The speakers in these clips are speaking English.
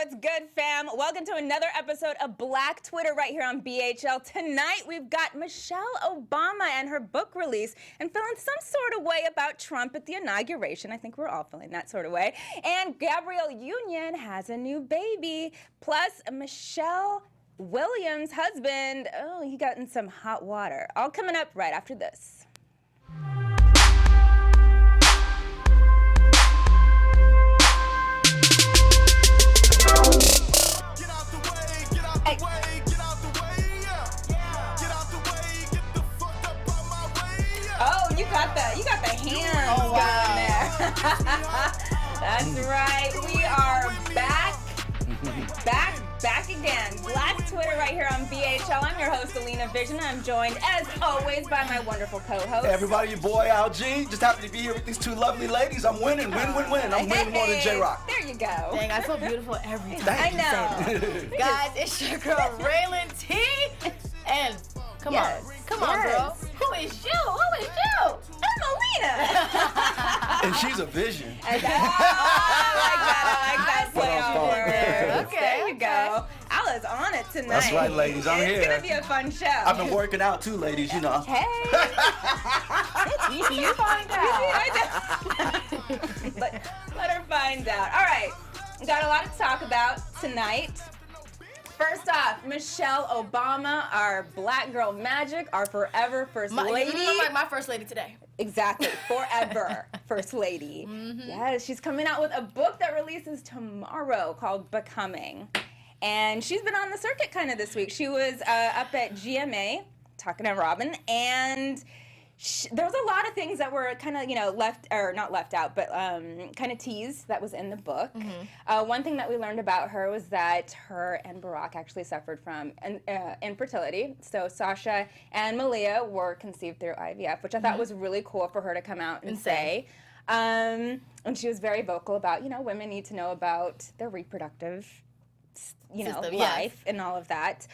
What's good, fam? Welcome to another episode of Black Twitter right here on BHL. Tonight, we've got Michelle Obama and her book release and feeling some sort of way about Trump at the inauguration. I think we're all feeling that sort of way. And Gabrielle Union has a new baby. Plus, Michelle Williams' husband, he got in some hot water. All coming up right after this. You got the hands going there. That's right. We are back again. Black Twitter right here on BHL. I'm your host, Alina Vision. I'm joined, as always, by my wonderful co-host. Hey everybody, your boy Al G. Just happy to be here with these two lovely ladies. I'm winning, win. I'm winning more than J-Rock. There you go. Dang, I feel beautiful every time. I know. Guys, it's your girl, Raylan T. And come on, girl. Who is you? I'm Alina. And she's a vision. I like that play on words. Okay, there you go. Al is on it tonight. That's right, ladies. I'm here. It's going to be a fun show. I've been working out too, ladies, you know. Hey. You find out. Let her find out. All right. We got a lot to talk about tonight. First off, Michelle Obama, our black girl magic, our forever first lady. You look like my first lady today. Exactly, forever first lady. Mm-hmm. Yes, she's coming out with a book that releases tomorrow called Becoming. And she's been on the circuit kind of this week. She was up at GMA talking to Robin, and there was a lot of things that were kind of, not left out, but kind of teased that was in the book. Mm-hmm. One thing that we learned about her was that her and Barack actually suffered from infertility. So Sasha and Malia were conceived through IVF, which I thought was really cool for her to come out and say. And she was very vocal about, women need to know about their reproductive, life and all of that.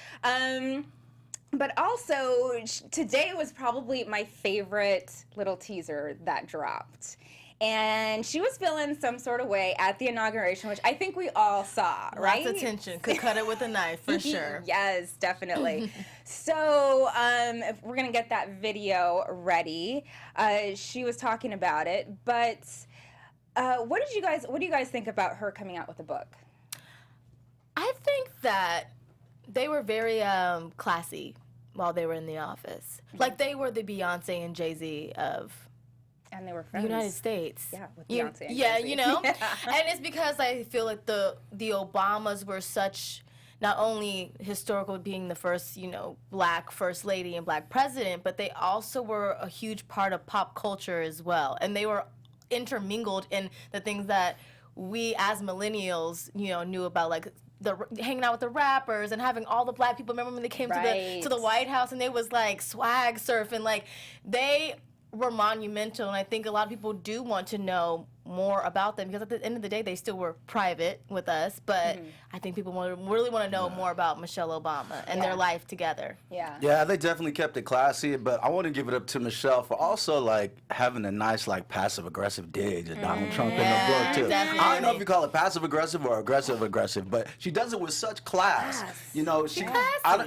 But also, today was probably my favorite little teaser that dropped. And she was feeling some sort of way at the inauguration, which I think we all saw, right? Lots of tension. Could cut it with a knife, for sure. Yes, definitely. So, if we're going to get that video ready. She was talking about it. But what do you guys think about her coming out with the book? I think that they were very classy while they were in the office. Mm-hmm. Like, they were the Beyonce and Jay-Z of and they were friends. The United States. Yeah, with Beyonce and Jay-Z. And Yeah. it's because I feel like the Obamas were such, not only historical being the first, black first lady and black president, but they also were a huge part of pop culture as well. And they were intermingled in the things that we as millennials, knew about, like hanging out with the rappers and having all the black people. Remember when they came to the White House and they was like swag surfing? Like, they were monumental, and I think a lot of people do want to know more about them because at the end of the day, they still were private with us. But I think people really want to know more about Michelle Obama and their life together. Yeah, they definitely kept it classy, but I want to give it up to Michelle for also having a nice passive aggressive dig at Donald Trump in the book too. Definitely. I don't know if you call it passive aggressive or aggressive, but she does it with such class. Yes. I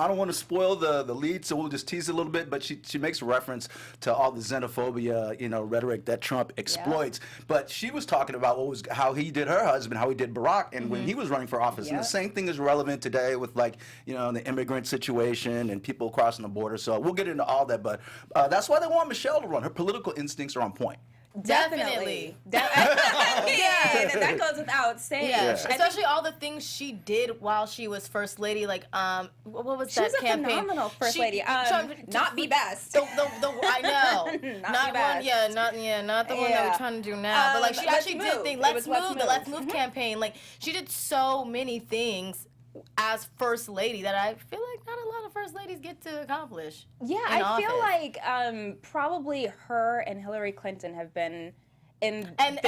don't want to spoil the lead, so we'll just tease it a little bit. But she makes reference to all the xenophobia, rhetoric that Trump exploits. But she was talking about how he did her husband, how he did Barack, and when he was running for office. And the same thing is relevant today with the immigrant situation and people crossing the border. So we'll get into all that. But that's why they want Michelle to run. Her political instincts are on point. Definitely. That goes without saying. Yeah. Especially all the things she did while she was first lady. Like, what was that campaign? She was a phenomenal first lady. Not be best. I know. not best. one. Not the one that we're trying to do now. But she actually did things. Let's Move. The Let's Move campaign. Like, she did so many things as first lady that I feel like not a lot of first ladies get to accomplish. Yeah, I feel like probably her and Hillary Clinton have been in and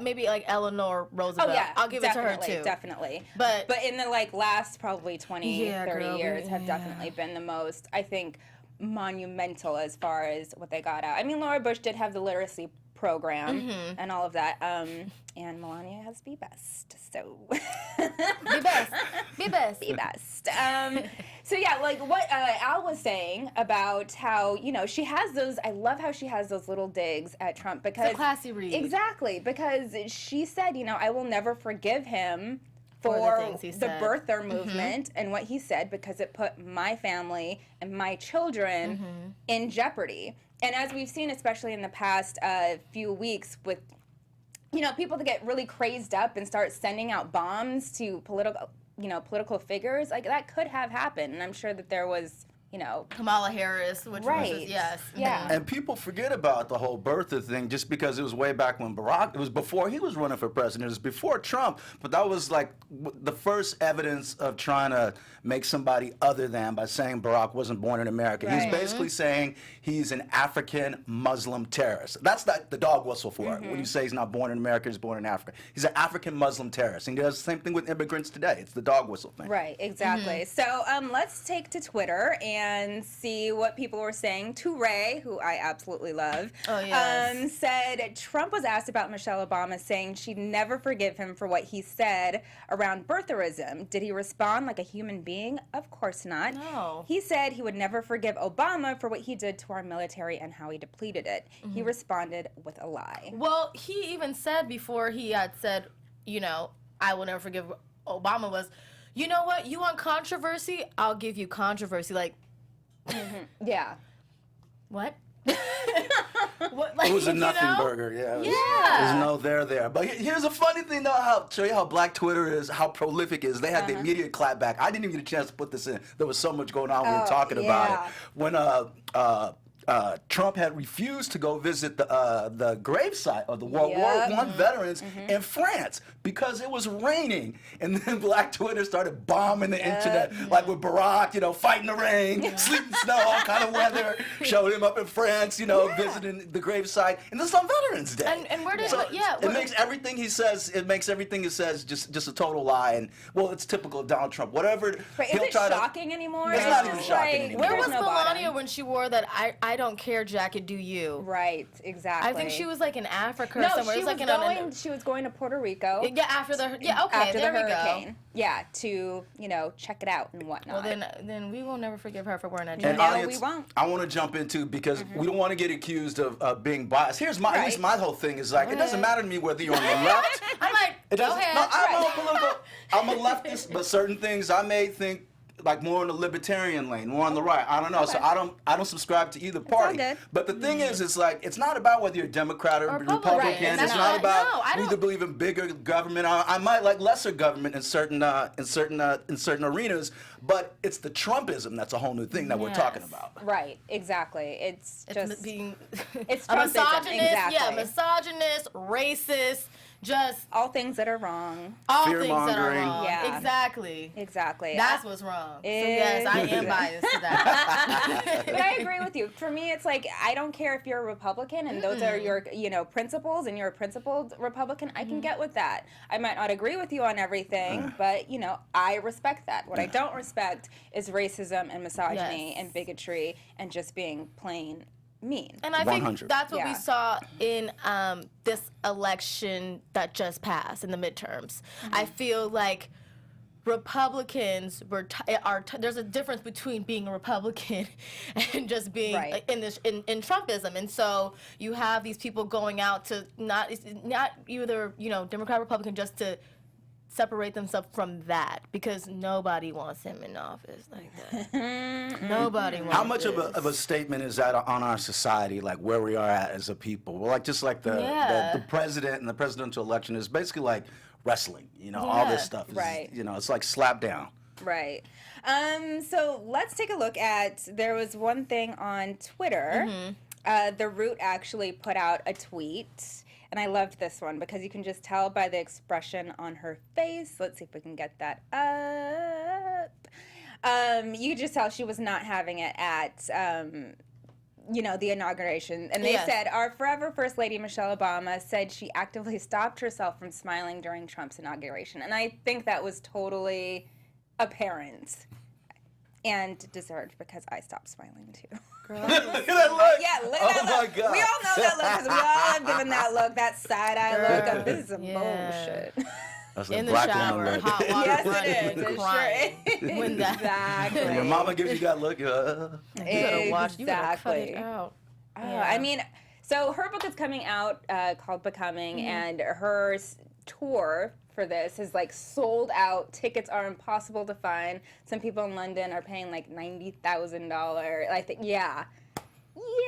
maybe like Eleanor Roosevelt. Oh yeah, I'll give it to her too. Definitely. But in the last probably 20, 30 years have definitely been the most, I think, monumental as far as what they got out. I mean, Laura Bush did have the literacy program and all of that. And Melania has Be Best. So Be best. Be best. Be best. So yeah, like what Al was saying about how, you know, she has those, I love how she has those little digs at Trump because... It's a classy read. Exactly, because she said, you know, I will never forgive him for the things he the said. birther movement and what he said because it put my family and my children in jeopardy. And as we've seen, especially in the past few weeks with, you know, people that get really crazed up and start sending out bombs to political figures, like that could have happened. And I'm sure that there was, you know, Kamala Harris, which was yes. Yeah. And people forget about the whole birther thing just because it was way back when Barack, it was before he was running for president, it was before Trump, but that was like the first evidence of trying to make somebody other than by saying Barack wasn't born in America. Right. He's basically saying he's an African Muslim terrorist. That's the dog whistle for it. When you say he's not born in America, he's born in Africa. He's an African Muslim terrorist. And he does the same thing with immigrants today. It's the dog whistle thing. Right, exactly. So let's take to Twitter and see what people were saying. Ray, who I absolutely love, said Trump was asked about Michelle Obama, saying she'd never forgive him for what he said around birtherism. Did he respond like a human being? Of course not. No. He said he would never forgive Obama for what he did to our military and how he depleted it. He responded with a lie. Well, he even said before he had said, you know, I will never forgive Obama was, you know what, you want controversy? I'll give you controversy. Like, Yeah. what? What, like, It was a nothing you know? burger, yeah. Yeah. There's no there. But here's a funny thing, though, show you how black Twitter is, how prolific it is. They had the immediate clapback. I didn't even get a chance to put this in. There was so much going on. We were talking about it. When Trump had refused to go visit the gravesite of the World War I veterans in France because it was raining. And then black Twitter started bombing the internet, like with Barack, you know, fighting the rain, sleeting snow, all kind of weather, showed him up in France, you know, visiting the gravesite. And this is on Veterans Day. And where did, So yeah. it makes everything he says, just a total lie. And, well, it's typical of Donald Trump. Whatever, But is it shocking anymore? It's not even shocking anymore. Where there's was no Melania bottom. when she wore that I don't care jacket, do you? Right, exactly. I think she was like in Africa or No, somewhere. she It was was like she was going to Puerto Rico. yeah, after the okay, After there the we hurricane. go. Yeah, to, you know, check it out and whatnot. Well, then we will never forgive her for wearing that And jacket. No, audience, we won't. I want to jump into because we don't want to get accused of being biased. Here's my at least my whole thing is like it doesn't matter to me whether you're on the left. I'm like, It go doesn't. ahead. No, I'm not political. I'm a leftist, but certain things I may think like more in the libertarian lane, more on the right. I don't know. So I don't subscribe to either party. good. But the thing is, it's like it's not about whether you're Democrat or Republican. Republican. Right. It's That's not not- about no, I we either don't- believe in bigger government. I might like lesser government in certain arenas, but it's the Trumpism that's a whole new thing that we're talking Yes. about. Right, exactly. It's just being it's a Trumpism, misogynist, exactly. misogynist, racist, just all things that are wrong. all things that are Fear-mongering. wrong. Yeah. Exactly. Exactly. That's what's wrong. So yes, I am biased to that. But I agree with you. For me, it's like I don't care if you're a Republican and those are your, you know, principles and you're a principled Republican. I can get with that. I might not agree with you on everything, but you know, I respect that. What I don't respect is racism and misogyny and bigotry and just being plain mean. And I 100. think that's what we Yeah. saw in this election that just passed in the midterms. I feel like Republicans there's a difference between being a Republican and just being Right. in Trumpism, and so you have these people going out to not either Democrat, Republican, just to separate themselves from that because nobody wants him in office like that. Nobody wants. How much of a statement is that on our society, like where we are at as a people? Well, like just like the president and the presidential election is basically like wrestling. You know, all this stuff is, Right. you know, it's like slap down. Right. So let's take a look at, there was one thing on Twitter. The Root actually put out a tweet, and I loved this one because you can just tell by the expression on her face. Let's see if we can get that up. You could just tell she was not having it at, the inauguration. And they said, our forever First Lady Michelle Obama said she actively stopped herself from smiling during Trump's inauguration. And I think that was totally apparent and deserved because I stopped smiling too. Look at that look. Yeah, look Oh at that my look. God. We all know that look because we all have given that look, that side-eye look of this is some Yeah. bullshit. That's like in the black shower, woman look. hot water Yes, running, it is. It crying. sure is. When that Exactly. When your mama gives you that look, you gotta watch. You gotta cut Exactly. it out. Oh, Yeah. I mean, so her book is coming out called Becoming, and her tour for this is like sold out. Tickets are impossible to find. Some people in London are paying like $90,000. I think, yeah,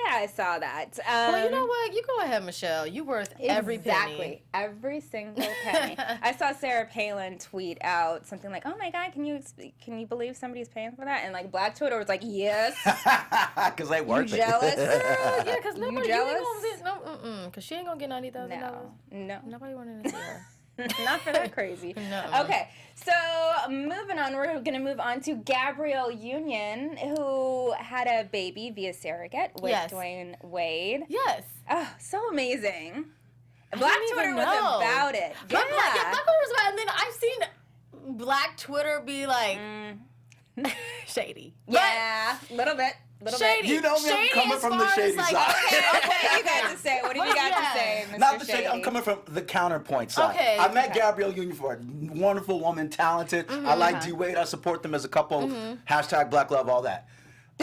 I saw that. Well, you know what? You go ahead, Michelle. You worth every Exactly. penny. Every single penny. I saw Sarah Palin tweet out something like, "Oh my God, can you believe somebody's paying for that?" And like Black Twitter was like, "Yes." Because they worth You it. jealous? Yeah, because nobody. You jealous? ain't gonna see, because she ain't gonna get $90,000. No. Nobody wanted to see her. Not for that crazy. No. Okay, so moving on, we're going to move on to Gabrielle Union, who had a baby via surrogate with Yes. Dwayne Wade. Yes. Oh, so amazing. I Black didn't Twitter even was know. about it. Yeah. Black Twitter was about, and then I've seen Black Twitter be like shady. Yeah, a little bit. Shady. You know me, I'm Shady coming as from the far as, shady like, side. Okay, what do you got to say? What do you got Yeah. to say, Mr. Not the shade. Shady? I'm coming from the counterpoint side. Okay. I met Okay. Gabrielle Union for a wonderful woman, talented. I like D Wade. I support them as a couple. Hashtag Black Love, all that.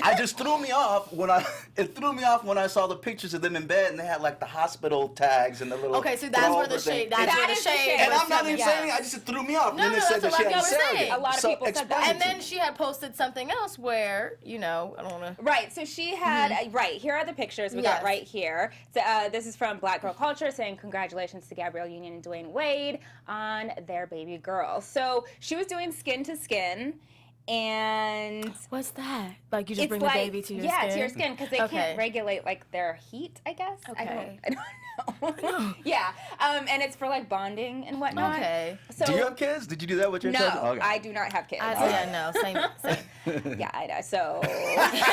I just threw me off when I saw the pictures of them in bed and they had like the hospital tags and the little. Okay, so that's where the throwover thing. shade. That's That where the is the shade. shade. And was I'm not coming. even saying. I just it threw me off. No, then it no, said that's that she what had a I was saying. surrogate. A lot of So people said explain that. And to then me. she had posted something else where, I don't want to. Right, so she had, right, here are the pictures we got Yes. right here. So, this is from Black Girl Culture saying congratulations to Gabrielle Union and Dwayne Wade on their baby girl. So she was doing skin to skin, and What's that? Like you just it's bring like, the baby to your yeah, skin? to your skin, because they Okay. can't regulate like their heat, I guess. Okay. I don't know. Yeah, and it's for like bonding and whatnot. Okay. So, Do you have kids? Did you do that with your no, children? Okay. I do not have kids. Yeah, no, same. Yeah, I know. So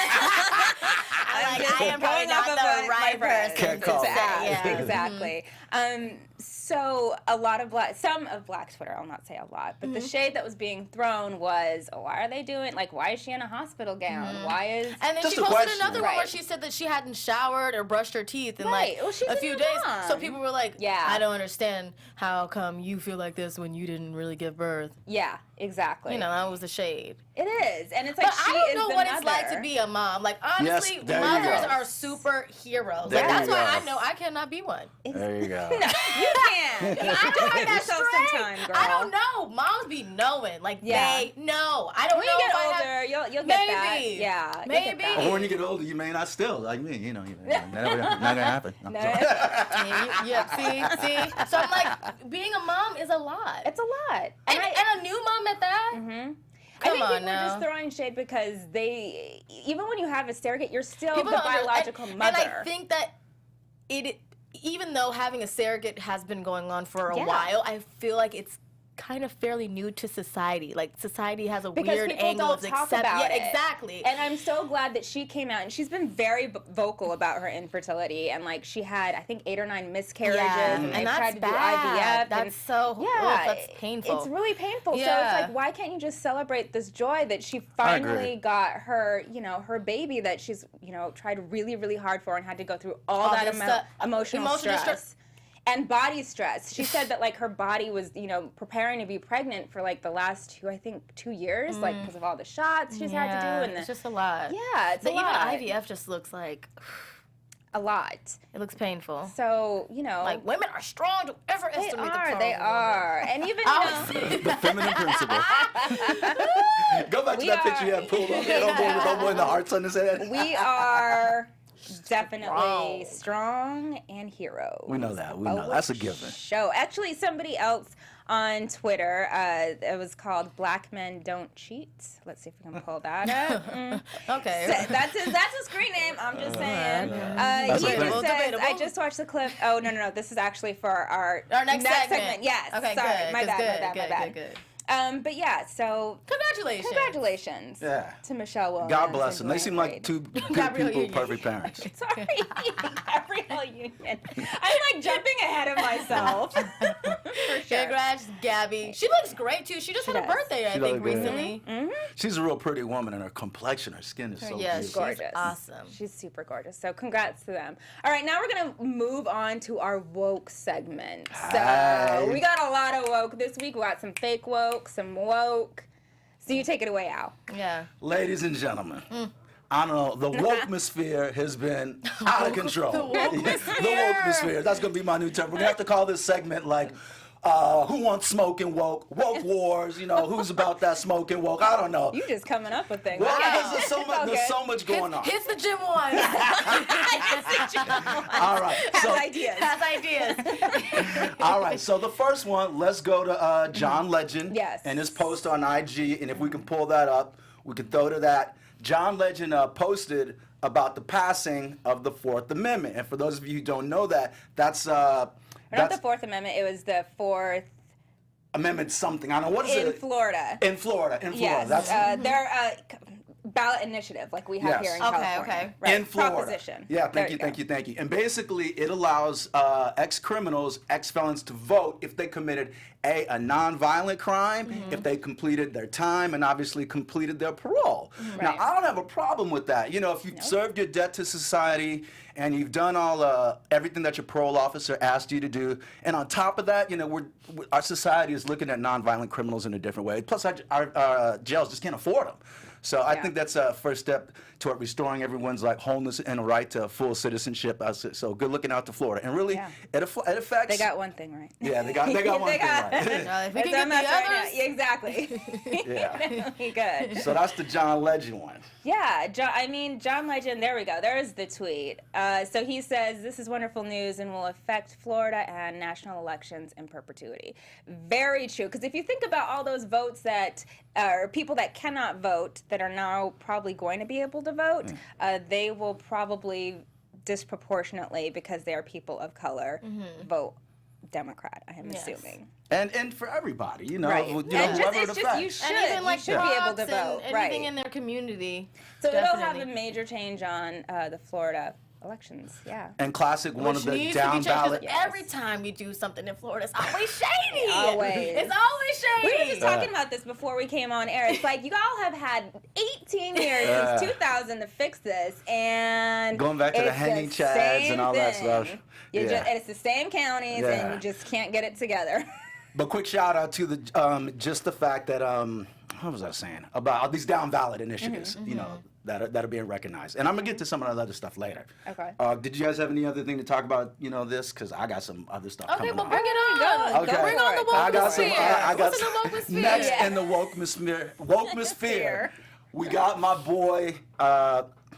I am probably going off not of the my right friends person Can't call to it. say. ask. Yeah. Exactly. So a lot of some of Black Twitter, I'll not say a lot, but the shade that was being thrown was, why are they doing, like, why is she in a hospital gown? Why is... And then Just she a posted question. another one where Right. she said that she hadn't showered or brushed her teeth in Right. like Well, she's a a few new days. So mom. people were like, Yeah. I don't understand how come you feel like this when you didn't really give birth. Yeah, exactly. That was the shade. It is. And it's like, But she I don't is know the what mother. it's like to be a mom. Like, honestly, there you mothers go. are superheroes. There Like, that's you why go. I know I cannot be one. There you go. No, you can. I don't Give have that yourself some strength. time, girl. I don't know. Moms be knowing. Like, Yeah. they know. I don't When know you get if I have... older, you'll get that. Maybe. Yeah. you'll get Maybe. that. Or when you get older, you may not still like me. Not gonna happen. I'm No. sorry. Yeah, see? So I'm like, being a mom is a lot. It's a lot. And a new mom at that? Mm-hmm. I Come think on people are just now. throwing shade because even when you have a surrogate, you're still People the don't under- biological and mother. I think that even though having a surrogate has been going on for a Yeah. while, I feel like it's kind of fairly new to society. Like, society has a Because weird people angle don't of talk accept. about Yeah, it. exactly. And I'm so glad that she came out, and she's been very vocal about her infertility. And like, she had, I think, 8 or 9 miscarriages, Yeah, and they and that's tried to bad. do IVF. That's and, so yeah, that's painful. It's really painful. So Yeah. it's like, why can't you just celebrate this joy that she finally got her, her baby that she's, tried really, really hard for and had to go through all that this stuff. emotional Emotional stress. And body stress. She said that like her body was, preparing to be pregnant for like the last 2 years, like because of all the shots she's had to do. And it's just a lot. yeah, it's But a lot. even IVF just looks like A lot. it looks painful. So, Like, women are strong. Don't ever they estimate the are, power they of a woman. are. And even, The feminine principle. Go back to We that picture you are- had pulled up. That old boy with old boy and the hearts on his head. we are definitely Strong. strong and heroes. We know that. We know. That's a given. Show. Actually, somebody else on Twitter, it was called Black Men Don't Cheat. Let's see if we can pull that up. Okay. So that's his screen name. I'm just saying. That's He okay. just says, Debatable. I just watched the clip. Oh, no. This is actually for our next segment. Yes. Okay, Sorry. good. My 'cause bad. good, good. But yeah, so Congratulations. congratulations Yeah. to Michelle Williams. God bless and them. They Dwayne seem like Wade. two good Gabrielle people, Union. perfect parents. Sorry, Gabrielle Union. I'm like jumping ahead of myself. For sure. Congrats, Gabby. She looks great too. She just had a does. birthday, I She think, looked good. recently. She's a real pretty woman, and her complexion, her skin is so Yeah, beautiful. she's Gorgeous. awesome. She's super gorgeous. So congrats to them. All right, now we're going to move on to our woke segment. Hi. So we got a lot of woke this week. We got some fake woke, some woke. So you take it away, Al. Yeah. Ladies and gentlemen, I don't know, the woke-mosphere has been out of control. The woke-mosphere. The woke-mosphere. That's going to be my new term. We're going to have to call this segment like, who wants smoking woke? Woke wars, who's about that smoking woke? I don't know. You just coming up with things. Well, Okay. because there's so much going on. Hits the gym one. All right. Has ideas. Has ideas. All right, so the first one, let's go to John Legend Yes. and his post on IG, and if we can pull that up, we can throw to that. John Legend posted about the passing of the Fourth Amendment, and for those of you who don't know that, that's Not the Fourth Amendment. It was the Fourth Amendment something. I don't know what is in it. Florida. In Florida. Yes. That's Their ballot initiative, like we have Yes. here in Okay, California. okay. Right. in Florida. Proposition. Yeah, There thank go. you. And basically, it allows ex-criminals, ex-felons to vote if they committed a non-violent crime, if they completed their time, and obviously completed their parole. Now, Right. I don't have a problem with that. If you've served your debt to society and you've done all everything that your parole officer asked you to do, and on top of that, our society is looking at non-violent criminals in a different way. Plus, our jails just can't afford them. So I think that's a first step toward restoring everyone's wholeness and a right to full citizenship. So good looking out to Florida, and really Yeah. it affects. They got one thing right. Yeah, they got one thing right. If we That's can get a mess the right now. others. Yeah, exactly. Yeah. Really good. So that's the John Legend one. Yeah, John Legend, there we go. There's the tweet. So he says, this is wonderful news and will affect Florida and national elections in perpetuity. Very true, because if you think about all those votes that, or people that cannot vote that are now probably going to be able to vote, they will probably disproportionately, because they are people of color, vote Democrat, I am Yes. assuming. And for everybody, Right. whoever And it it's just you affects. should, And even you should be able to props vote. and Right. anything in their community. So it'll have Definitely. a major change on the Florida elections. Yeah. And classic, one Which of the needs to be down changed, 'cause ballot. Yes. every time you do something in Florida, it's always shady. Always. It's always shady. We were just talking about this before we came on air. It's like you all have had 18 years since 2000 to fix this, and Going back to the it's hanging chads same and all that thing. stuff. You Yeah. just, and it's the same counties, Yeah. and you just can't get it together. But quick shout out to the just the fact that what was I saying about these down ballot initiatives, that are being recognized. And I'm gonna get to some of that other stuff later. Okay. Did you guys have any other thing to talk about? This because I got some other stuff Okay, coming well, up. bring it on. Go. Okay. Bring on the I got some. woke-mosphere. I got What's in some. the woke-mosphere? Next Yeah. in the woke-mosphere, we got my boy.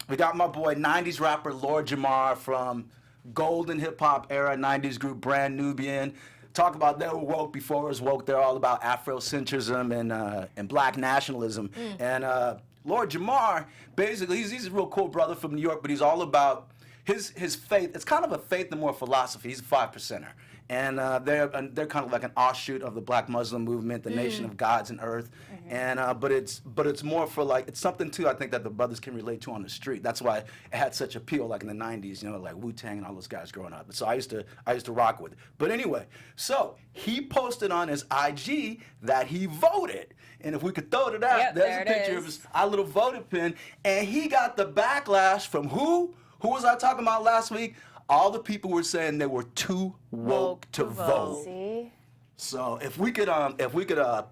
We got my boy, '90s rapper Lord Jamar from golden hip hop era '90s group Brand Nubian. Talk about they were woke before it was woke. They're all about Afrocentrism and black nationalism. And Lord Jamar, basically, he's a real cool brother from New York, but he's all about his faith. It's kind of a faith and more philosophy. He's a 5%er. And they're kind of like an offshoot of the Black Muslim movement, the Nation of Gods and Earth, and but it's more for it's something too I think that the brothers can relate to on the street. That's why it had such appeal like in the '90s, like Wu-Tang and all those guys growing up. So I used to rock with it. But anyway, so he posted on his IG that he voted, and if we could throw it out, Yep, there's there a it picture is. of our little voting pin, and he got the backlash from who? Who was I talking about last week? All the people were saying they were too woke to vote. See? So if we could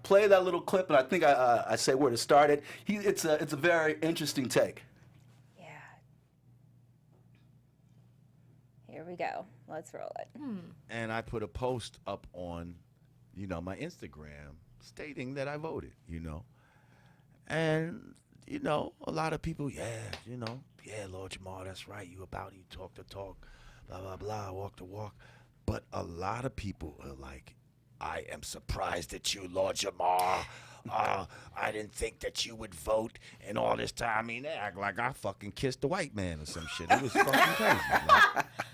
play that little clip, and I think I say where to start it. It's a very interesting take. Yeah. Here we go. Let's roll it. And I put a post up on, my Instagram stating that I voted, And, a lot of people, Lord Jamar, that's right. You talk the talk, blah, blah, blah, walk the walk. But a lot of people are like, I am surprised at you, Lord Jamar. I didn't think that you would vote and all this time. I mean, they act like I fucking kissed a white man or some shit. It was fucking crazy.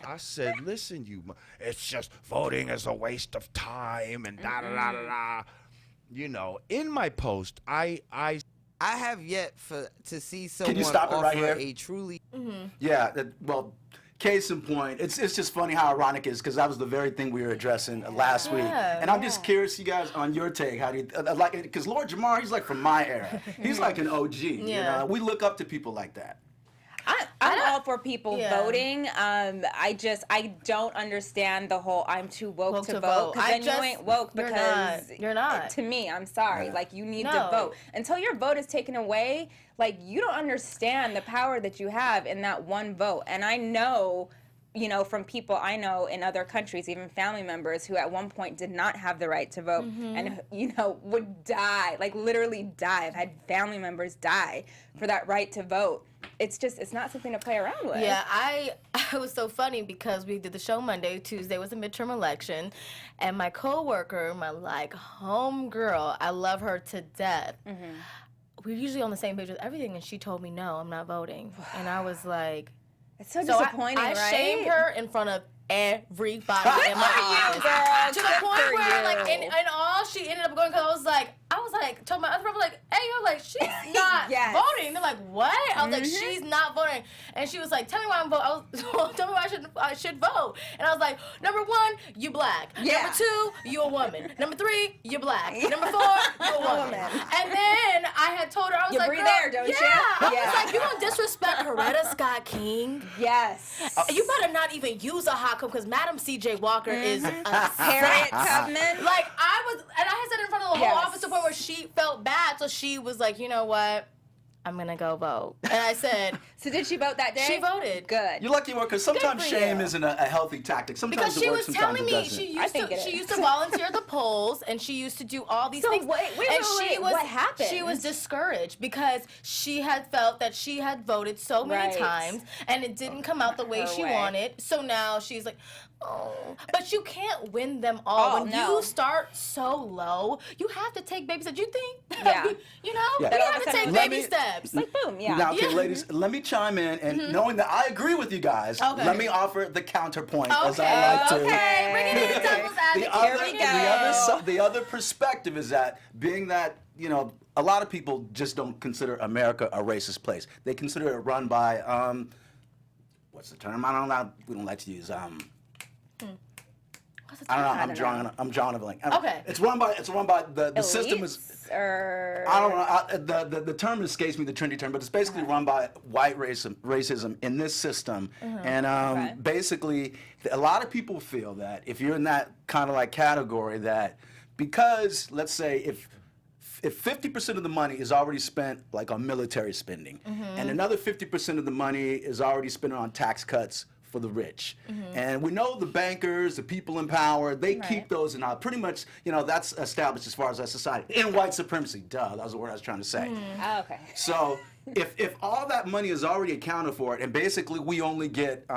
I said, listen, it's just voting is a waste of time and da-da-da-da-da. In my post, I have yet to see someone stop it offer right here? a truly... Yeah. Well, Case in point, it's just funny how ironic it is because that was the very thing we were addressing last week. And I'm just curious, you guys, on your take. How do you like? Because Lord Jamar, he's like from my era. He's like an OG. You know, we look up to people like that. I'm all for people voting. I don't understand the whole I'm too woke to vote, because then you ain't woke because you're not. To me, I'm sorry. Like, you need to vote. Until your vote is taken away, like, you don't understand the power that you have in that one vote. And I know, you know, from people I know in other countries, even family members who at one point did not have the right to vote and, you know, would die, like literally die. I've had family members die for that right to vote. It's just, it's not something to play around with. Yeah, it was so funny because we did the show Monday. Tuesday was a midterm election. And my coworker, my like home girl, I love her to death. We're usually on the same page with everything. And she told me, no, I'm not voting. And I was like... It's so disappointing, I right? shamed her in front of everybody in my office. To the point where, like, and all she ended up going, because I was like, told my other friend, like, hey, yo, like, she's not voting. They're like, what? I was like, she's not voting. And she was like, tell me why I'm voting. Tell me why I should vote. And I was like, number one, you black. Number two, you a woman. Number three, you black. Number four, you a woman. And then I had told her, I was like, breathe there, don't you? I was like, you gonna disrespect Coretta Scott King? Yes. You better not even use a hot cup, because Madam C.J. Walker is a Harriet Tubman. Like, and I had said in front of the whole office to the point where she felt bad, so she was like, you know what? I'm gonna go vote. And I said, so did she vote that day? She voted. Good. You're lucky one, because sometimes shame isn't a healthy tactic. Sometimes because it she works, was sometimes telling it me doesn't. she used to volunteer at the polls, and she used to do all these things. Wait, what happened? She was discouraged because she had felt that she had voted so many times, and it didn't come out the way she wanted. So now she's like, oh. But you can't win them all. When you start so low, you have to take baby steps. You think? You know? Yeah. We have to take baby steps. Like, boom, Now, okay, ladies, let me chime in, and knowing that I agree with you guys, let me offer the counterpoint, as I like to. Okay, bring it in, devil's advocate. The other perspective is that, being that, you know, a lot of people just don't consider America a racist place. They consider it run by, what's the term? We don't like to use, I don't know. I'm drawing a blank. Okay. It's run by the system is. Or... I don't know. The term escapes me, the trendy term, but it's basically run by white racism in this system. And basically, a lot of people feel that if you're in that kind of like category, that because, let's say, if 50% of the money is already spent like on military spending, and another 50% of the money is already spent on tax cuts for the rich. And we know the bankers, the people in power, they keep those in pretty much, you know, that's established as far as our society. In white supremacy, duh, that was the word I was trying to say. Oh, okay. So if all that money is already accounted for, and basically we only get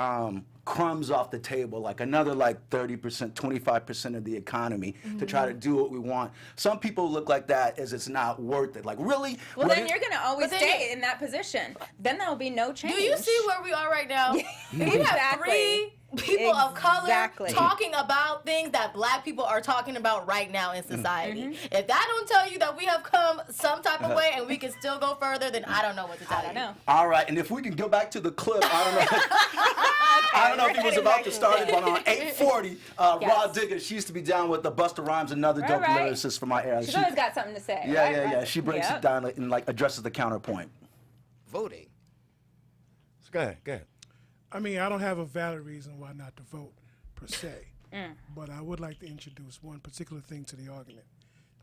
crumbs off the table, like another like 30%, 25% of the economy to try to do what we want. Some people look like that as it's not worth it. Like, really? Well, then you're going to always stay in that position. Then there will be no change. Do you see where we are right now? We have three people of color talking about things that black people are talking about right now in society. If that don't tell you that we have come some type of way and we can still go further, then I don't know what to tell you. All right, and if we can go back to the clip, I don't know. I don't know if he was about to start it, but on 840, Raw Digger, she used to be down with the Busta Rhymes, another dope lyricist from our era. She's always got something to say. Yeah. She breaks it down and like addresses the counterpoint. Voting. So go ahead. I mean, I don't have a valid reason why not to vote, per se. But I would like to introduce one particular thing to the argument,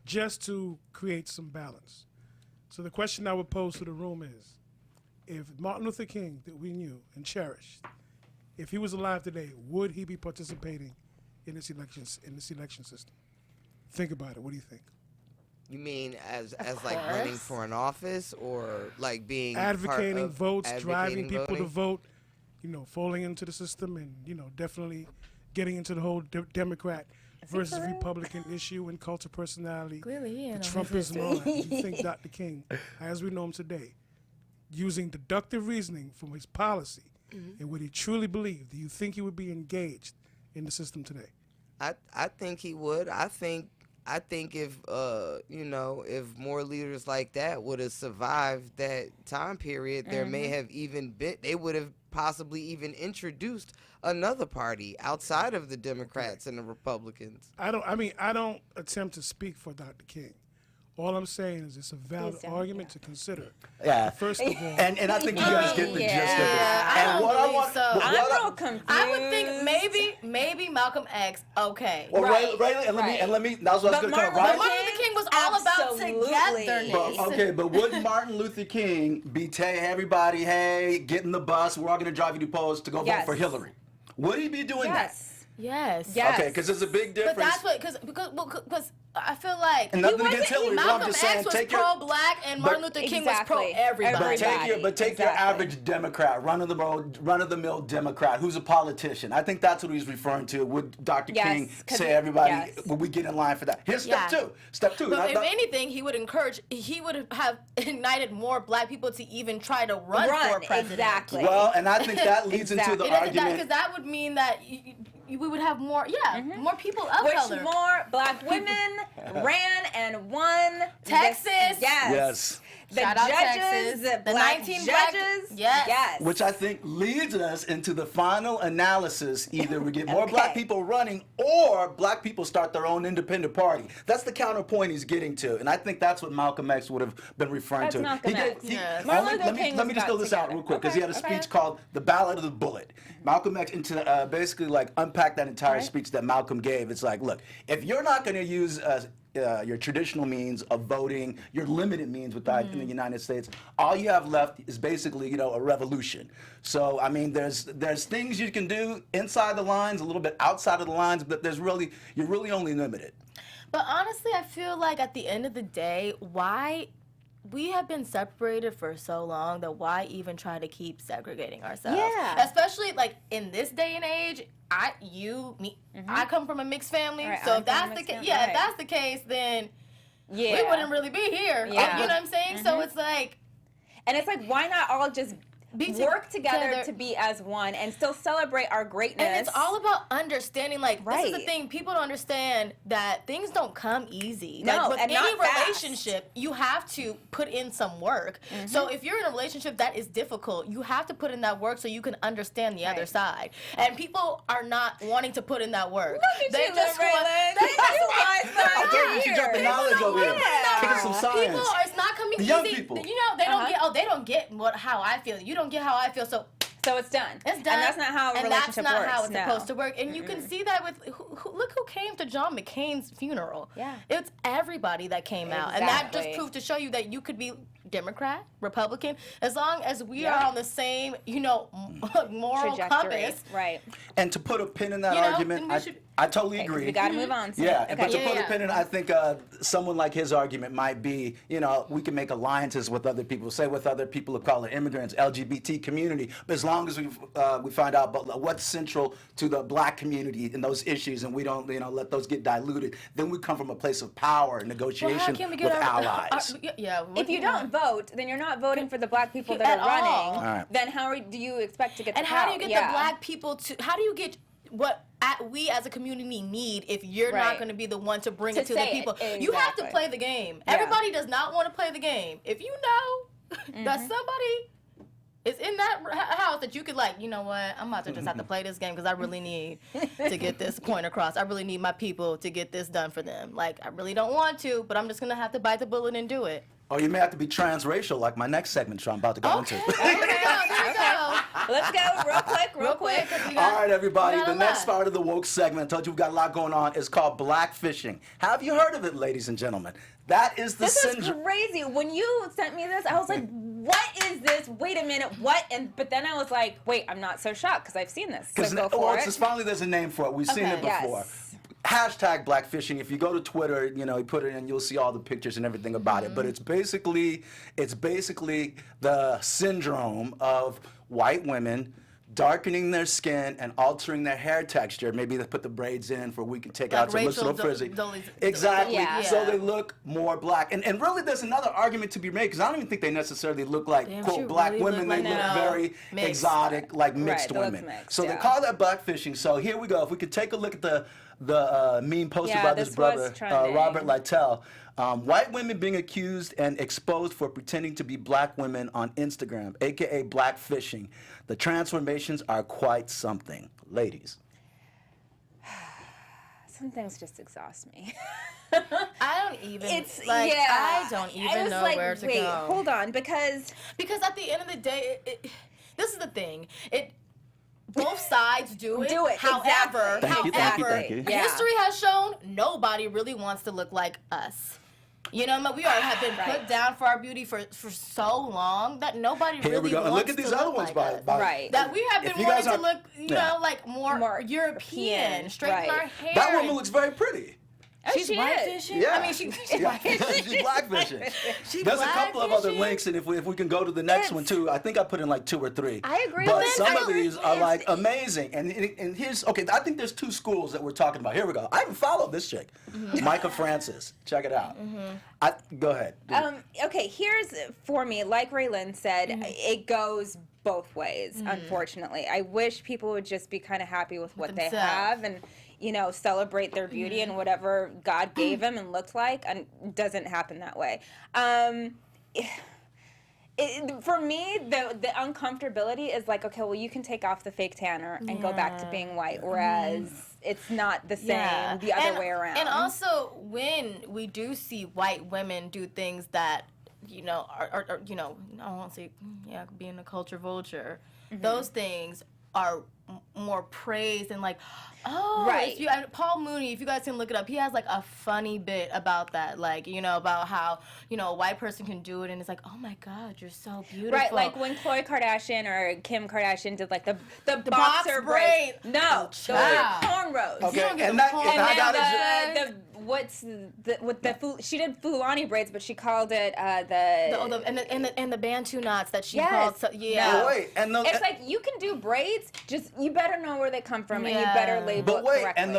just to create some balance. So the question I would pose to the room is, if Martin Luther King, that we knew and cherished, if he was alive today, would he be participating in this election system? Think about it. What do you think? You mean as like running for an office, or like being advocating part of votes, driving people voting? to vote, you know, falling into the system, and, you know, definitely getting into the whole Democrat versus Republican issue and cult of personality, the Trumpism and all that. You think Dr. King, as we know him today, using deductive reasoning from his policy and what he truly believed, do you think he would be engaged in the system today? I think he would. I think I think if if more leaders like that would have survived that time period, there may have even been, they would have possibly even introduced another party outside of the Democrats and the Republicans. I don't attempt to speak for Dr. King. All I'm saying is it's a valid argument to consider. Yeah. First of all, And I think you guys get the gist of it. I And don't what I believe want, so. what I'm I- real confused. I would think maybe Malcolm X. Okay. Well, Right, right, and let me. That's what I was But going to come. Martin Right. But Martin Luther King was all about Absolutely. togetherness. But, okay, but would Martin Luther King be telling everybody, "Hey, get in the bus. We're all going to drive you to polls to go vote Yes. for Hillary"? Would he be doing that? Yes. Yes. Okay, because there's a big difference. But that's what because I feel like And nothing against Hillary, but I'm Malcolm just saying, X was take your- pro-black and Martin Luther King was Exactly. pro-everybody. But take your Exactly. average Democrat, run of the mill Democrat, who's a politician. I think that's what he's referring to. Would Dr. Yes, King 'cause say everybody? yes. Would we get in line for that? Here's step Yeah. two. Step two. But Not- if not- anything, he would have ignited more black people to even try to run for president. Exactly. well, and I think that leads into Exactly. the argument. Because that would mean that we would have more, more people of Which color. more black women ran and won Texas. Yes. Yes. The Shout out judges, Texas. the The black 19 black- judges. Yes. Yes. Which I think leads us into the final analysis. Either we get more black Okay. people running or black people start their own independent party. That's the counterpoint he's getting to. And I think that's what Malcolm X would have been referring That's to. Malcolm X. Yes. Martin Let Luther me King just was throw this out together. real quick because he had a Okay. speech called The Ballad of the Bullet. Malcolm X basically like unpacked that entire Right. speech that Malcolm gave. It's like, look, if you're not going to use your traditional means of voting, your limited means in the United States, all you have left is basically, a revolution. So, I mean, there's things you can do inside the lines, a little bit outside of the lines, but you're really only limited. But honestly, I feel like at the end of the day, why we have been separated for so long that why even try to keep segregating ourselves? Yeah. Especially like in this day and age, I come from a mixed family, Right, so I'm if that's from a the mixed case, family, if right. that's the case, then Yeah. we wouldn't really be here. Yeah. You know what I'm saying? So it's like And it's like, why not all just work together together to be as one and still celebrate our greatness? And it's all about understanding. Like, this is the Right. thing. People don't understand that things don't come easy. No, like, with and any not fast. relationship, you have to put in some work. So if you're in a relationship that is difficult, you have to put in that work so you can understand the other Right. side. And people are not wanting to put in that work. Look at They you, just Lil want- Raylan. they You just- guys I told you, she dropped the knowledge over here. Yeah. Kicking some science. People are, it's not coming The easy. young people. You know, they don't get how I feel. You don't get how I feel. So it's done. It's done. And that's not how a and relationship that's not works. how it's no. supposed to work. And you can see that with look who came to John McCain's funeral. Yeah. It's everybody that came out, and that just Exactly. proved to show you that you could be Democrat, Republican, as long as we are Yeah. on the same, moral Trajectory. compass. Right. And to put a pin in that You know, argument, then we should- I totally Okay, 'cause agree. we got to move on. Yeah, Okay. but to put a Yeah. pin in, I think someone like his argument might be, we can make alliances with other people, say with other people who call it immigrants, LGBT community, but as long as we find out about what's central to the black community and those issues, and we don't, let those get diluted, then we come from a place of power and Well, negotiation how can we with get allies. If you don't vote, then you're not voting for the black people that At are running. all. All right. Then do you expect to get and the how power? do you get Yeah. the black people to? How do you get what we as a community need if you're not Right. going to be the one to bring To it to the say it, people? You have to exactly. play the game. Yeah. Everybody does not want to play the game. If you know that Mm-hmm. somebody is in that house that you could you know what, I'm about to just have to play this game because I really need to get this point across. I really need my people to get this done for them. Like, I really don't want to, but I'm just going to have to bite the bullet and do it. Or you may have to be transracial, like my next segment, which I'm about to go into. There we go. Let's go real quick. All right, everybody. we got The a next lot. part of the woke segment, I told you we've got a lot going on, is called blackfishing. Have you heard of it, ladies and gentlemen? That is the This is syndrome. crazy. When you sent me this, I was like, what is this? Wait a minute, what? But then I was like, wait, I'm not so shocked because I've seen this. So go for it. Finally there's a name for it. We've seen Okay. it before. Yes. Hashtag blackfishing. If you go to Twitter, you put it in, you'll see all the pictures and everything about it. But it's basically the syndrome of white women darkening their skin and altering their hair texture. Maybe they put the braids in for a week and take Like out so it looks a little Rachel frizzy. Dolezal. Exactly. Yeah. So they look more black. And really there's another argument to be made because I don't even think they necessarily look like, Damn, quote, she black really women. look They like look that. very Mixed. exotic, like mixed they look women. mixed, So they yeah. call that blackfishing. So here we go. If we could take a look at the the meme posted Yeah, by this this brother, was trending. Robert Lytell. White women being accused and exposed for pretending to be black women on Instagram, aka black fishing. The transformations are quite something. Ladies. Some things just exhaust me. I don't even. It's like, yeah. I don't I even was know like, where to wait, go. hold on, because Because at the end of the day, this is the thing. Both sides do it. Do it, However, exactly. Thank you. Yeah. history has shown nobody really wants to look like us. You know, we have been put down for our beauty for so long that nobody Here really we go. wants And look at to these look other ones like us. by Right. That we have If been you guys wanting to aren't- look, yeah. like more European, straighten right. our hair. That woman and- looks very pretty. She's she white is. fishing. Yeah. I mean, she's Yeah. She's blackfishing. She There's a couple of other blackfishing? links, and if we can go to the next one too, I think I put in like 2 or 3. I agree But with some that. of these are like amazing. And here's okay. I think there's 2 schools that we're talking about. Here we go. I haven't followed this chick, Micah Francis. Check it out. Go ahead. Okay, here's for me, like Raylyn said, it goes both ways, unfortunately. I wish people would just be kind of happy with what they themselves. have and, you know, celebrate their beauty and whatever God gave them and looked like, and it doesn't happen that way. For me, the uncomfortability is like, okay, well, you can take off the fake tanner and go back to being white, whereas it's not the same the other way around. And also, when we do see white women do things that, you know, are you know, I won't say, being a culture vulture, those things are more praised and like, oh, Right. and Paul Mooney, if you guys can look it up, he has like a funny bit about that, like, you know, about how, you know, a white person can do it and it's like, oh my God, you're so beautiful. Right, like when Khloe Kardashian or Kim Kardashian did like the box boxer braid. braids. No, those are child. cornrows. Okay, You don't get and the that, point. and I gotta And then she did Fulani braids, but she called it and the Bantu knots that she Yes. called. So, yeah. But wait, and the It's like you can do braids, just you better know where they come from and you better Yeah. label But it wait, correctly. and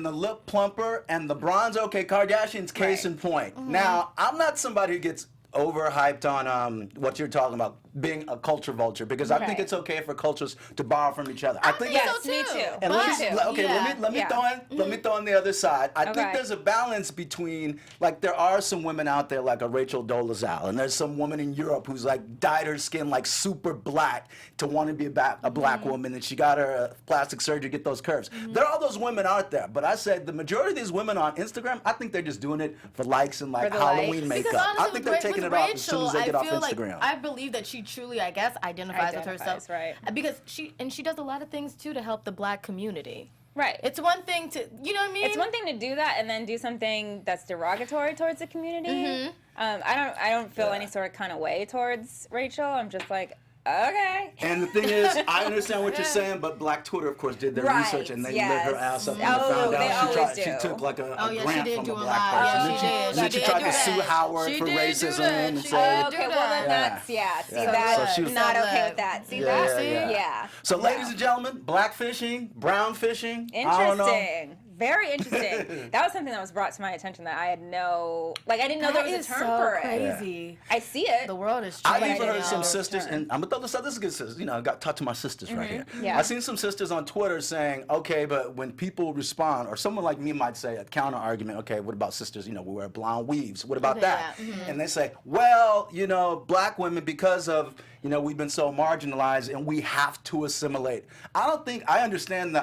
the lip plumper and the bronze. Okay, Kardashian's case in point. Now, I'm not somebody who gets overhyped on what you're talking about, being a culture vulture, because I think Right. it's okay for cultures to borrow from each other. I think think that's so me too. too. and Me let too. me, okay, Yeah. let me Yeah. let me throw on the other side. I think Okay. there's a balance between, like, there are some women out there like a Rachel Dolezal, and there's some woman in Europe who's like dyed her skin like super black to want to be a black woman, and she got her plastic surgery to get those curves. There are those women out there, but I said the majority of these women on Instagram, I think they're just doing it for likes and like For the Halloween likes. makeup. Because honestly, I think they're taking it off as soon as they get off Instagram. I feel that she truly, I guess, identifies with herself. Right. Because she does a lot of things too to help the black community. Right. It's one thing to, you know what I mean? It's one thing to do that and then do something that's derogatory towards the community. I don't feel any sort of kind of way towards Rachel. I'm just like, okay. And the thing is, I understand what you're saying, but Black Twitter, of course, did their Right, research and they yes. lit her ass up and Oh, found they out always she do. took like a Oh, yeah, she grant did from do a a black lot. person. Yeah, And she did. then she She tried did to do sue that. Howard She for did do racism that. and She say. did do Okay, well then Yeah. that's, see Yeah. that, So she was- not So okay look. with that. See Yeah, that? yeah. Yeah. So, ladies and gentlemen, black fishing, brown fishing. I don't know. Interesting. Very interesting. That was something that was brought to my attention that I had I didn't know there was a term for it. crazy. I see it. The world is I've changing. even heard know some the sisters, term. and I'm gonna throw this out. This is good, sisters. You know, I got talk to my sisters right here. Yeah. I've seen some sisters on Twitter saying, okay, but when people respond, or someone like me might say a counter argument. Okay, what about sisters? You know, we wear blonde weaves. What about that? Yeah, And they say, well, you know, black women, because of, you know, we've been so marginalized and we have to assimilate. I understand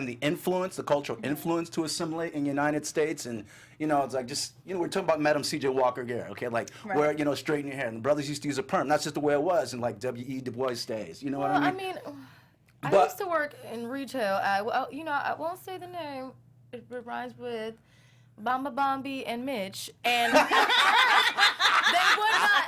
the influence, the cultural influence to assimilate in the United States, and you know, it's like just, you know, we're talking about Madam C.J. Walker here, okay, like where, you know, straighten your hair, and the brothers used to use a perm. That's just the way it was in like W.E. Du Bois days. You know what I mean? I But- used to work in retail. I won't say the name. It rhymes with Bamba Bombi and Mitch, and they would not.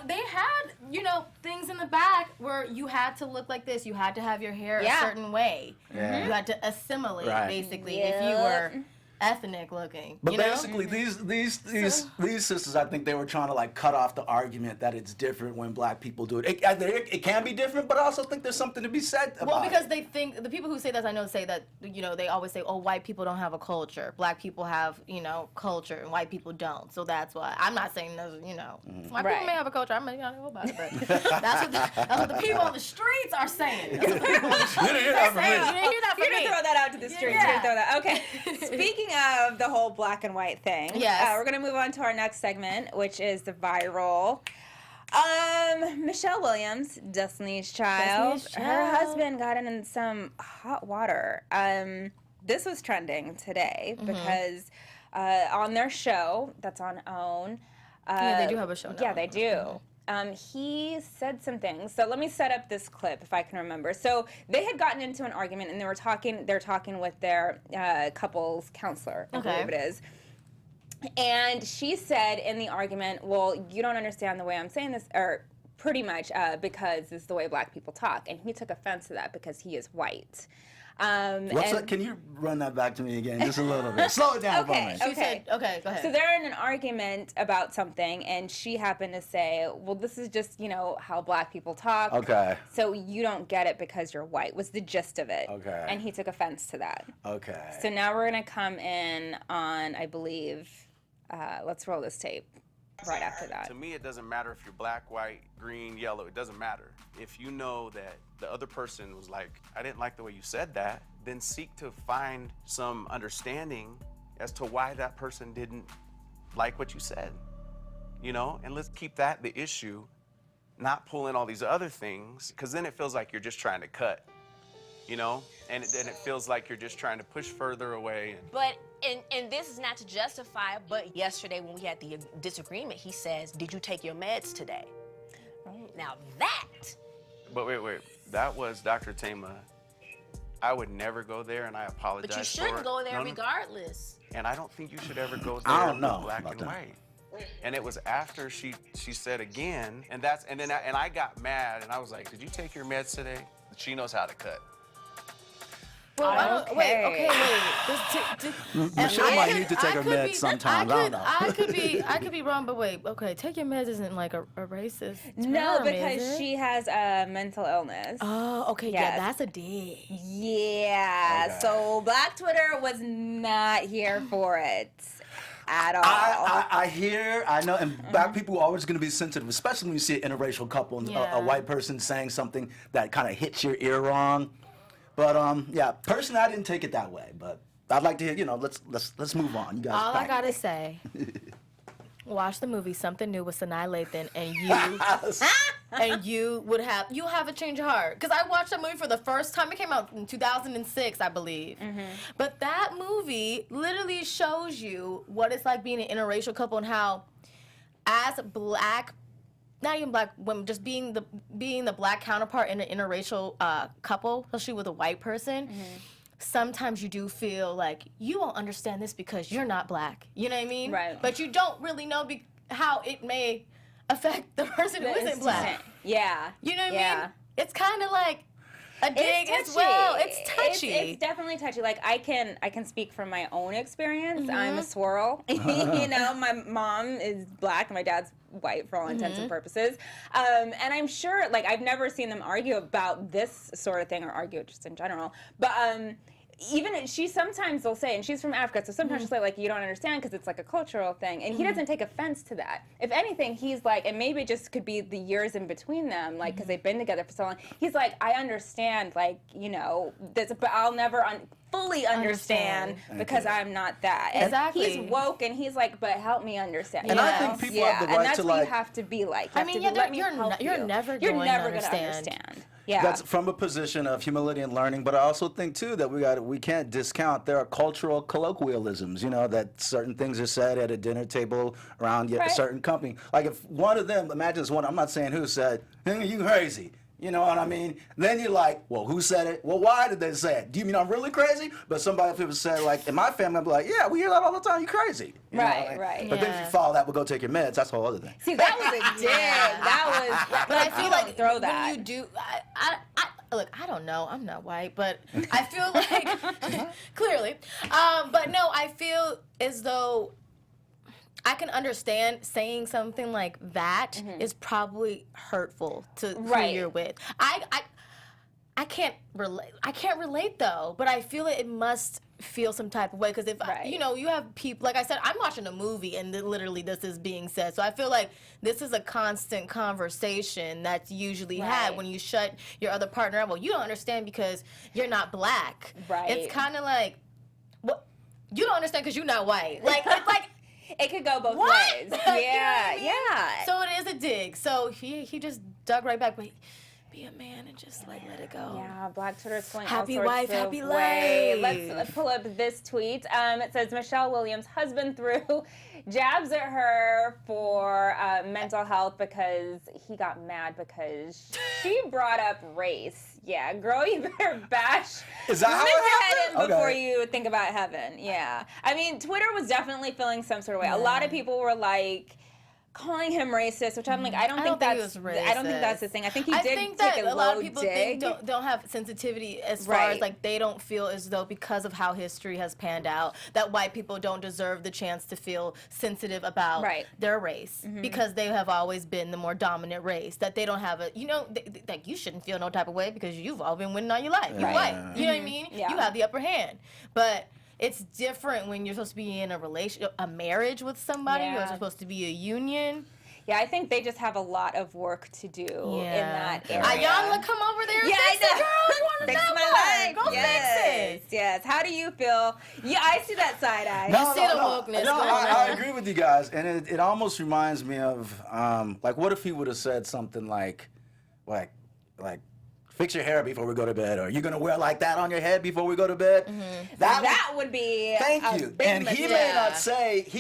They had, you know, things in the back where you had to look like this. You had to have your hair a Yeah. certain way. Yeah. You had to assimilate, Right. basically, if you were. ethnic looking. But you know? basically, these sisters, I think they were trying to like cut off the argument that it's different when black people do it. It can be different, but I also think there's something to be said about Well, because it. they think the people who say that I know say that they always say, oh, white people don't have a culture, black people have culture, and white people don't. So that's why I'm not saying those. White Right. people may have a culture. I may not know about it, but that's what the people on the streets are saying. That's what the people on the streets You didn't hear are that from me. saying. You didn't hear that You're from gonna me. throw that out to the streets. Yeah. You're gonna throw that. Okay. Speaking of the whole black and white thing, Yes. we're gonna move on to our next segment, which is the viral. Michelle Williams, Destiny's Child. Destiny's Her Child. husband got in some hot water. This was trending today because on their show that's on OWN. Yeah, they do have a show now. Yeah, they do. He said some things. So let me set up this clip if I can remember. So they had gotten into an argument and they're talking with their couples counselor, I believe it is. And she said in the argument, well, you don't understand the way I'm saying this, or pretty much because this is the way black people talk. And he took offense to that because he is white. Can you run that back to me again, just a little bit? Slow it down for me. She said, okay, go ahead. So they're in an argument about something, and she happened to say, well, this is just, how black people talk. Okay. So you don't get it because you're white, was the gist of it. Okay. And he took offense to that. Okay. So now we're going to come in on, I believe, let's roll this tape right after that. To me, it doesn't matter if you're black, white, green, yellow. It doesn't matter. If you know that the other person was like, I didn't like the way you said that, then seek to find some understanding as to why that person didn't like what you said. And let's keep that the issue, not pull in all these other things, because then it feels like you're just trying to cut, and then it feels like you're just trying to push further away. But, and this is not to justify, but yesterday when we had the disagreement, he says, did you take your meds today? Now that. But wait, that was Dr. Tama. I would never go there, and I apologize. But you shouldn't for go there No. regardless. And I don't think you should ever go there I don't know with black about and that. white. And it was after she said again, and I got mad, and I was like, did you take your meds today? She knows how to cut. Well, I don't, wait. Michelle might need to take her meds sometimes. I don't know. I could be wrong, but wait. Okay, take your meds isn't like a racist term, No, is because it? she has a mental illness. Oh, okay, Yes. yeah, that's a dig. Yeah. Okay. So Black Twitter was not here for it at all. I hear, I know, and black people are always going to be sensitive, especially when you see an interracial couple and Yeah. a white person saying something that kind of hits your ear wrong. But yeah, personally, I didn't take it that way. But I'd like to hear, let's move on. You guys. All I back. gotta say, watch the movie Something New with Sanaa Lathan, and you'll have a change of heart. Because I watched that movie for the first time. It came out in 2006, I believe. But that movie literally shows you what it's like being an interracial couple and how, as black. Not even black women, just being the black counterpart in an interracial couple, especially with a white person. Sometimes you do feel like you won't understand this because you're not black. You know what I mean? Right. But you don't really know how it may affect the person who isn't black. Yeah. You know what I Yeah. mean? It's kind of like a dig It's as well. touchy. It's touchy. It's definitely touchy. Like I can speak from my own experience. Mm-hmm. I'm a swirl. My mom is black and my dad's white for all intents Mm-hmm. and purposes. And I'm sure, like, I've never seen them argue about this sort of thing or argue just in general. But even she sometimes will say, and she's from Africa, so sometimes she'll say, like, you don't understand because it's like a cultural thing. And he doesn't take offense to that. If anything, he's like, and maybe it just could be the years in between them, like, because they've been together for so long. He's like, I understand, like, this, but I'll never fully understand because I'm not that. And Exactly. he's woke and he's like, but help me understand. And I Yes. think people have the right and that's to, what you like- have to be like. I mean, you're never You're going never to gonna understand. Yeah. That's from a position of humility and learning, but I also think too that we can't discount there are cultural colloquialisms. That certain things are said at a dinner table around a Right. certain company. Like if one of them, imagine this one, I'm not saying who said, "Hey, you crazy." You know what I mean? Then you're like, well, who said it? Well, why did they say it? Do you mean I'm really crazy? But somebody if it was said, like, in my family, I'd be like, yeah, we hear that all the time. You crazy. You know what I Right, mean? right. But then if Yeah. you follow that, we'll go take your meds. That's a whole other thing. See, that was a dig. That was. But I feel you like don't throw that. when you do, look, I don't know. I'm not white, but I feel like, clearly. But no, I feel as though I can understand saying something like that is probably hurtful to who you're with. I can't relate. I can't relate though, but I feel it must feel some type of way because if you know, you have people, like I said, I'm watching a movie and literally this is being said, so I feel like this is a constant conversation that's usually had when you shut your other partner up. Well, you don't understand because you're not black. It's kind of like, what, you don't understand because you're not white. Like it's like it could go both You ways. know what I mean? Yeah. So it is a dig. So he just dug right back, but be a man and just like let it go. Yeah, Black Twitter's going Happy all sorts wife, of happy ways. life. Let's pull up this tweet. It says Michelle Williams' husband threw jabs at her for mental health because he got mad because she brought up race. Yeah, girl, you better bash Is that how it head in happened? before Okay. you think about heaven. Yeah. I mean, Twitter was definitely feeling some sort of way. A lot of people were like calling him racist, which I'm like, I don't think that's the thing. I think he did think take that a a lot low of people dig. don't have sensitivity as far as like they don't feel as though because of how history has panned out that white people don't deserve the chance to feel sensitive about their race because they have always been the more dominant race, that they don't have a, you know, like you shouldn't feel no type of way because you've all been winning all your life. You're white. You know what I mean? Yeah. You have the upper hand. But it's different when you're supposed to be in a marriage with somebody. You're supposed to be a union. Yeah, I think they just have a lot of work to do in that area. Ayanna, come over there and Yeah, fix I know. it, girl. You want to Fix know my what? life. Go fix it. Yes. How do you feel? Yeah, I see that side eye. I agree with you guys, and it almost reminds me of like, what if he would have said something like fix your hair before we go to bed, or you're gonna wear like that on your head before we go to bed. That would be thank a you. big And he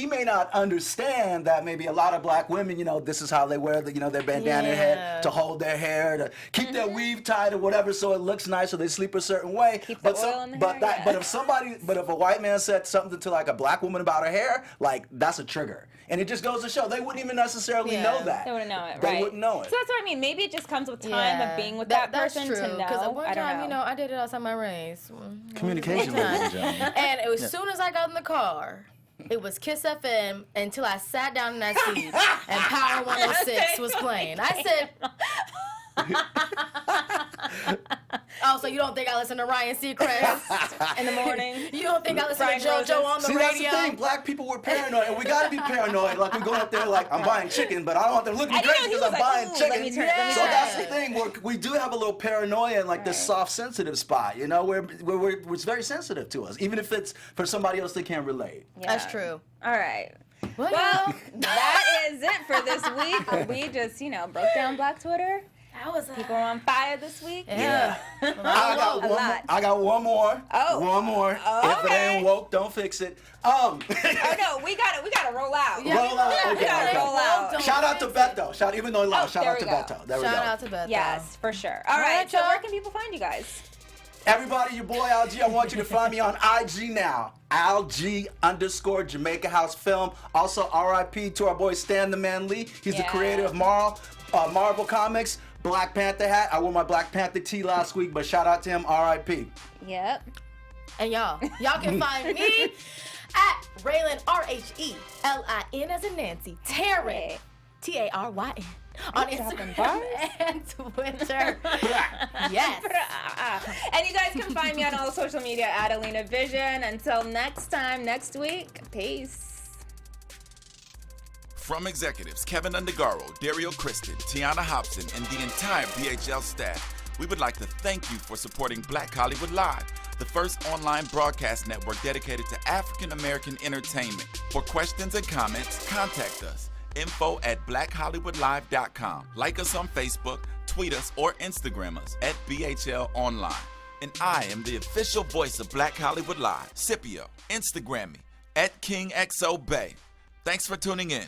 may not understand that maybe a lot of black women, you know, this is how they wear their bandana in their head to hold their hair, to keep their weave tied or whatever, so it looks nice, so they sleep a certain way. Keep the oil in the hair, But if a white man said something to like a black woman about her hair, like that's a trigger. And it just goes to show they wouldn't even necessarily know that. They wouldn't know it, They wouldn't know it. So that's what I mean. Maybe it just comes with time of being with that person true, to know. Because at one I don't time, know. you know, I did it outside my race. Communication, ladies and gentlemen. And as soon as I got in the car, it was Kiss FM until I sat down in that seat and Power 106 was playing. I said, oh, so you don't think I listen to Ryan Seacrest in the morning? You don't think I listen Brian to JoJo Roses. on the See, radio? that's the thing. Black people were paranoid, and we gotta be paranoid. Like we go up there, like I'm buying chicken, but I don't want them to look at me I know, crazy he because was I'm like, buying "Ooh, chicken. let me turn So it." that's the thing. We do have a little paranoia and like this soft, sensitive spot. You know, where it's very sensitive to us, even if it's for somebody else they can't relate. Yeah. That's true. All right. Well, That is it for this week. We just, broke down Black Twitter. that was People are on fire this week. Yeah. I got one more. Oh. One more. If it ain't woke, don't fix it. Oh no, we gotta roll out. Roll out. We gotta roll out. Shout out to Beto. Even though he lost, shout there out to we go. Beto. There we go. Shout out to Beth. Yes, for sure. All right, so where can people find you guys? Everybody, your boy Alg, I want you to find me on IG now. Alg_Jamaica House Film. Also, RIP to our boy Stan the Man Lee. He's the creator of Marvel Comics. Black Panther hat. I wore my Black Panther tee last week, but shout out to him, RIP. Yep. And y'all can find me at Raylin, RHELIN as in Nancy, Taryn, TARYN, on Instagram and Twitter. Yes. And you guys can find me on all social media at Alina Vision. Until next time, next week, peace. From executives Keven Undergaro, Dario Kristen, Tiana Hobson, and the entire BHL staff, we would like to thank you for supporting Black Hollywood Live, the first online broadcast network dedicated to African American entertainment. For questions and comments, contact us. info@blackhollywoodlive.com. Like us on Facebook, tweet us, or Instagram us at BHL Online. And I am the official voice of Black Hollywood Live, Scipio. Instagram me at KingXOBay. Thanks for tuning in.